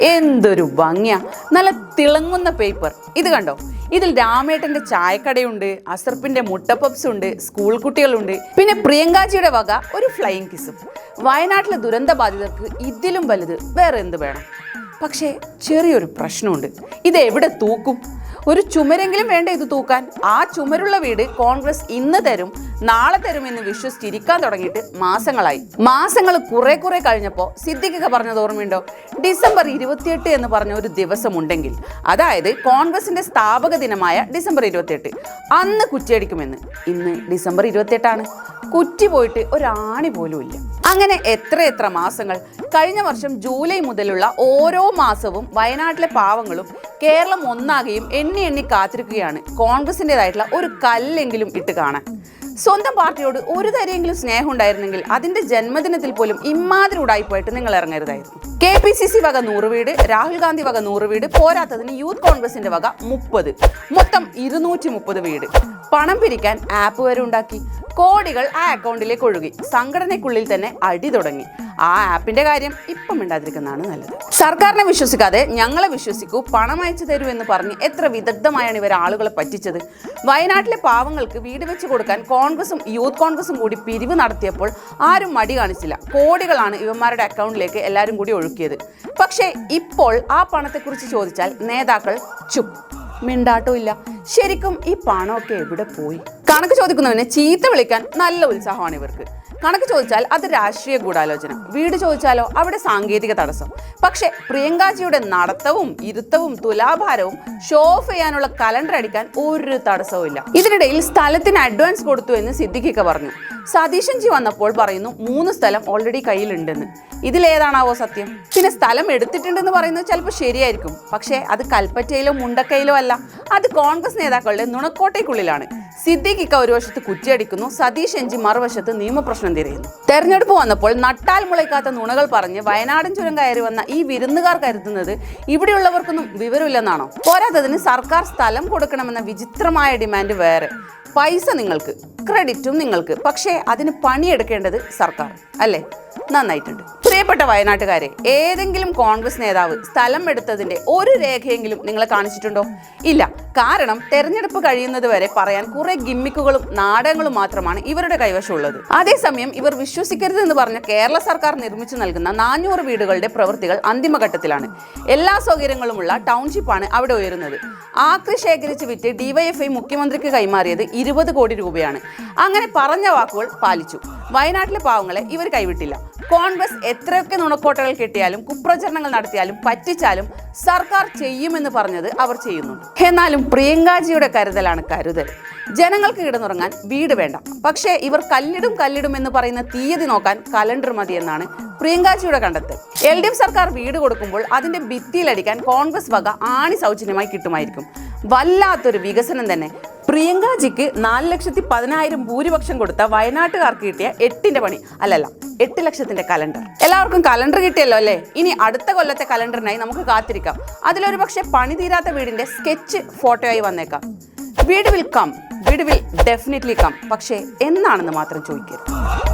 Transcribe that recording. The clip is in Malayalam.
എന്തൊരു ഭംഗിയാ, നല്ല തിളങ്ങുന്ന പേപ്പർ. ഇത് കണ്ടോ, ഇതിൽ രാമേട്ടന്റെ ചായക്കടയുണ്ട്, അസർപ്പിന്റെ മുട്ട പപ്സ് ഉണ്ട്, സ്കൂൾ കുട്ടികളുണ്ട്, പിന്നെ പ്രിയങ്കാജിയുടെ വക ഒരു ഫ്ലൈയിങ് കിസും. വയനാട്ടിലെ ദുരന്ത ബാധിതർക്ക് ഇതിലും വലുത് വേറെ എന്ത് വേണം? പക്ഷേ ചെറിയൊരു പ്രശ്നമുണ്ട്, ഇത് എവിടെ തൂക്കും? ഒരു ചുമരെങ്കിലും വേണ്ട ഇത് തൂക്കാൻ. ആ ചുമരുള്ള വീട് കോൺഗ്രസ് ഇന്ന് തരും നാളെ തരുമെന്ന് വിശ്വസിച്ചിരിക്കാൻ തുടങ്ങിയിട്ട് മാസങ്ങൾ കുറെ കഴിഞ്ഞപ്പോൾ സിദ്ദിഖ് പറഞ്ഞത് ഓർമ്മയുണ്ടോ? ഡിസംബർ 28 എന്ന് പറഞ്ഞ ഒരു ദിവസം ഉണ്ടെങ്കിൽ, അതായത് കോൺഗ്രസിന്റെ സ്ഥാപക ദിനമായ ഡിസംബർ 28, അന്ന് കുറ്റിയടിക്കുമെന്ന്. ഇന്ന് ഡിസംബർ 28 കുറ്റി പോയിട്ട് ഒരാണി പോലും ഇല്ല. അങ്ങനെ എത്ര മാസങ്ങൾ. കഴിഞ്ഞ വർഷം ജൂലൈ മുതലുള്ള ഓരോ മാസവും വയനാട്ടിലെ പാവങ്ങളും കേരളം ഒന്നാകെയും എണ്ണി കാത്തിരിക്കുകയാണ് കോൺഗ്രസിൻ്റെതായിട്ടുള്ള ഒരു കല്ലെങ്കിലും ഇട്ട് കാണാൻ. സ്വന്തം പാർട്ടിയോട് ഒരു തരെയെങ്കിലും സ്നേഹം ഉണ്ടായിരുന്നെങ്കിൽ അതിന്റെ ജന്മദിനത്തിൽ പോലും ഇമാതിരി ഉടായിപ്പോയിട്ട് നിങ്ങൾ ഇറങ്ങരുതായിരുന്നു. KPCC വക 100 വീട്, രാഹുൽ ഗാന്ധി വക 100 വീട്, പോരാത്തതിന് യൂത്ത് കോൺഗ്രസിന്റെ വക 30, മൊത്തം 230 വീട്. പണം പിരിക്കാൻ ആപ്പ് വരെ ഉണ്ടാക്കി. കോടികൾ ആ അക്കൗണ്ടിലേക്ക് ഒഴുകി. സംഘടനയ്ക്കുള്ളിൽ തന്നെ അടി തുടങ്ങി. ആ ആപ്പിന്റെ കാര്യം ഇപ്പം മിണ്ടാതിരിക്കുന്നതാണ് നല്ലത്. സർക്കാരിനെ വിശ്വസിക്കാതെ ഞങ്ങളെ വിശ്വസിക്കൂ, പണം അയച്ചു തരൂ എന്ന് പറഞ്ഞ് എത്ര വിദഗ്ധമായാണ് ഇവർ ആളുകളെ പറ്റിച്ചത്. വയനാട്ടിലെ പാവങ്ങൾക്ക് വീട് വെച്ച് കൊടുക്കാൻ കോൺഗ്രസും യൂത്ത് കോൺഗ്രസും കൂടി പിരിവ് നടത്തിയപ്പോൾ ആരും മടി കാണിച്ചില്ല. കോടികളാണ് ഇവന്മാരുടെ അക്കൗണ്ടിലേക്ക് എല്ലാവരും കൂടി ഒഴുക്കിയത്. പക്ഷേ ഇപ്പോൾ ആ പണത്തെക്കുറിച്ച് ചോദിച്ചാൽ നേതാക്കൾ ചുപ്പ്, മിണ്ടാട്ടോ ഇല്ല. ശരിക്കും ഈ പണമൊക്കെ എവിടെ പോയി? കണക്ക് ചോദിക്കുന്നവനെ ചീത്ത വിളിക്കാൻ നല്ല ഉത്സാഹമാണ് ഇവർക്ക്. കണക്ക് ചോദിച്ചാൽ അത് രാഷ്ട്രീയ ഗൂഢാലോചന, വീട് ചോദിച്ചാലോ അവിടെ സാങ്കേതിക തടസ്സം. പക്ഷെ പ്രിയങ്കാജിയുടെ നടത്തവും ഇരുത്തവും തുലാഭാരവും ഷോ ഓഫ് ചെയ്യാനുള്ള കലണ്ടർ അടിക്കാൻ ഒരു തടസ്സവും ഇല്ല. ഇതിനിടയിൽ സ്ഥലത്തിന് അഡ്വാൻസ് കൊടുത്തു എന്ന് സിദ്ദിഖ് പറഞ്ഞു. സതീശൻജി വന്നപ്പോൾ പറയുന്നു 3 സ്ഥലം ഓൾറെഡി കയ്യിലുണ്ടെന്ന്. ഇതിലേതാണാവോ സത്യം? പിന്നെ സ്ഥലം എടുത്തിട്ടുണ്ടെന്ന് പറയുന്നത് ചിലപ്പോൾ ശരിയായിരിക്കും, പക്ഷേ അത് കൽപ്പറ്റയിലോ മുണ്ടക്കയിലോ അല്ല, അത് കോൺഗ്രസ് നേതാക്കളുടെ നുണക്കോട്ടയ്ക്കുള്ളിലാണ്. സിദ്ദിഖ് ഒരു വശത്ത് കുറ്റിയടിക്കുന്നു, സതീശൻജി മറുവശത്ത് നിയമപ്രശ്നം തിരയുന്നു. തെരഞ്ഞെടുപ്പ് വന്നപ്പോൾ നട്ടാൽ മുളയ്ക്കാത്ത നുണകൾ പറഞ്ഞ് വയനാടൻ ചുരം കയറി വന്ന ഈ വിരുന്നുകാർ കരുതുന്നത് ഇവിടെയുള്ളവർക്കൊന്നും വിവരമില്ലെന്നാണോ? പോരാത്തതിന് സർക്കാർ സ്ഥലം കൊടുക്കണമെന്ന വിചിത്രമായ ഡിമാൻഡ് വേറെ. പൈസ നിങ്ങൾക്ക്, ക്രെഡിറ്റും നിങ്ങൾക്ക്, പക്ഷേ അതിന് പണിയെടുക്കേണ്ടത് സർക്കാർ അല്ലേ? നന്നായിട്ടുണ്ട്. പ്രിയപ്പെട്ട വയനാട്ടുകാരെ, ഏതെങ്കിലും കോൺഗ്രസ് നേതാവ് സ്ഥലം എടുത്തതിന്റെ ഒരു രേഖയെങ്കിലും നിങ്ങളെ കാണിച്ചിട്ടുണ്ടോ? ഇല്ല. കാരണം തെരഞ്ഞെടുപ്പ് കഴിയുന്നത് വരെ പറയാൻ കുറെ ഗിമ്മിക്കുകളും നാടകങ്ങളും മാത്രമാണ് ഇവരുടെ കൈവശമുള്ളത്. അതേസമയം ഇവർ വിശ്വസിക്കരുതെന്ന് പറഞ്ഞ കേരള സർക്കാർ നിർമ്മിച്ചു നൽകുന്ന 400 വീടുകളുടെ പ്രവൃത്തികൾ അന്തിമഘട്ടത്തിലാണ്. എല്ലാ സൗകര്യങ്ങളുമുള്ള ടൗൺഷിപ്പാണ് അവിടെ ഉയരുന്നത്. ആക്രി ശേഖരിച്ച് വിറ്റ് DYFI മുഖ്യമന്ത്രിക്ക് കൈമാറിയത് 20 കോടി രൂപയാണ്. അങ്ങനെ പറഞ്ഞ വാക്കുകൾ പാലിച്ചു. വയനാട്ടിലെ പാവങ്ങളെ ഇവർ കൈവിട്ടില്ല. കോൺഗ്രസ് എത്രയൊക്കെ നുണക്കോട്ടകൾ കെട്ടിയാലും കുപ്രചരണങ്ങൾ നടത്തിയാലും പറ്റിച്ചാലും സർക്കാർ ചെയ്യുമെന്ന് പറഞ്ഞത് അവർ ചെയ്യുന്നുണ്ട്. എന്നാലും പ്രിയങ്കാജിയുടെ കരുതലാണ് കരുതൽ. ജനങ്ങൾക്ക് കിടന്നുറങ്ങാൻ വീട് വേണ്ട, പക്ഷേ ഇവർ കല്ലിടും എന്ന് പറയുന്ന തീയതി നോക്കാൻ കലണ്ടർ മതിയെന്നാണ് പ്രിയങ്കാജിയുടെ കണ്ടെത്തൽ. LDF സർക്കാർ വീട് കൊടുക്കുമ്പോൾ അതിന്റെ ഭിത്തിയിലടിക്കാൻ കോൺഗ്രസ് വക ആണി സൗജന്യമായി കിട്ടുമായിരിക്കും. വല്ലാത്തൊരു വികസനം തന്നെ. പ്രിയങ്കാജിക്ക് 4,10,000 ഭൂരിപക്ഷം കൊടുത്ത വയനാട്ടുകാർക്ക് കിട്ടിയ 8ന്റെ പണി, 8 ലക്ഷത്തിന്റെ കലണ്ടർ. എല്ലാവർക്കും കലണ്ടർ കിട്ടിയല്ലോ അല്ലേ? ഇനി അടുത്ത കൊല്ലത്തെ കലണ്ടറിനായി നമുക്ക് കാത്തിരിക്കാം. അതിലൊരു പക്ഷേ പണി തീരാത്ത വീടിന്റെ സ്കെച്ച് ഫോട്ടോയായി വന്നേക്കാം. വീട് വിൽ ഡെഫിനറ്റ്ലി കം, പക്ഷേ എന്നാണെന്ന് മാത്രം ചോദിക്കരുത്.